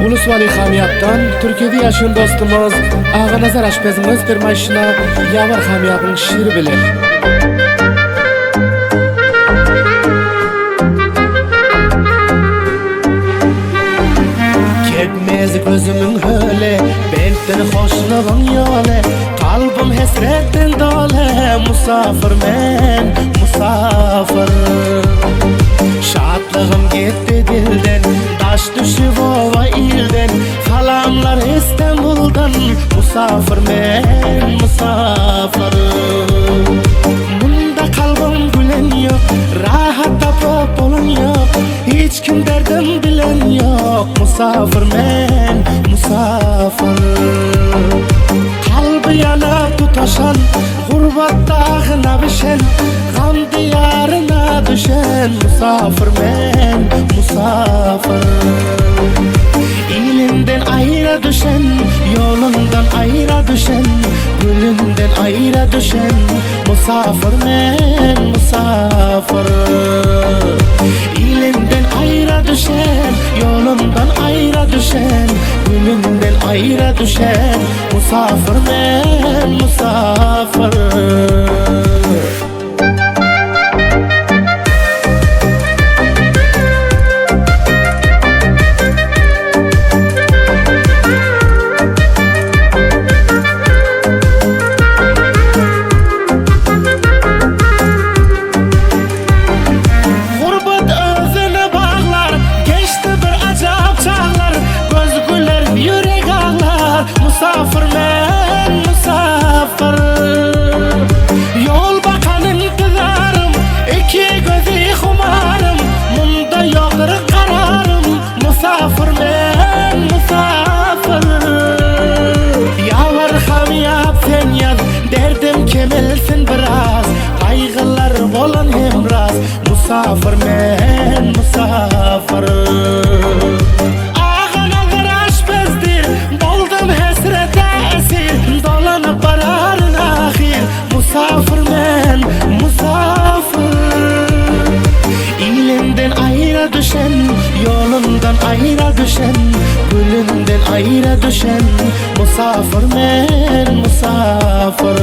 Ulusvali Hamiyatdan Türkiye'de yaşayan dostumuz Ağanazar aşpezimiz bir maşina Yavar Hamiyat'ın şiiri bilir. Ketmez gözümün höle, bentden hoşlanın yole, kalbim hesretten dole, musafir men, musafir. Şadlığım gitti dilden, taş düşüp ova ilden, kalamlar İstanbul'dan, musafir men, musafir. Bunda kalbim gülen yok, rahat tapıp olan yok, hiç kim derdim bilen yok, musafir men, musafir. Kalbi yana tutaşan, gurbat dağına bişen, gam diyarına düşen, musafir men, musafir. İlinden ayrı düşen, yolundan ayrı düşen, gülünden ayrı düşen, musafir men, musafir. İlinden ayrı düşen, yolundan ayrı düşen, gülünden ayrı düşen, musafir men, musafir. Musafir men, musafir. Yol bakan intizarım, iki gözü xumarım, munda yoktur kararım, musafir men, musafir. Yavar Hamiyat sen yaz, derdim kemelsin biraz, kaygılar bolan hemraz, musafir men, musafir. Musafir men, musafir. İlinden ayrı düşen, yolundan ayrı düşen, gülünden ayrı düşen, musafir men, musafir.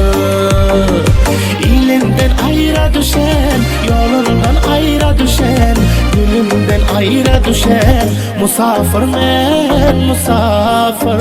İlinden ayrı düşen, yolundan ayrı düşen, gülünden ayrı düşen, musafir men, musafir.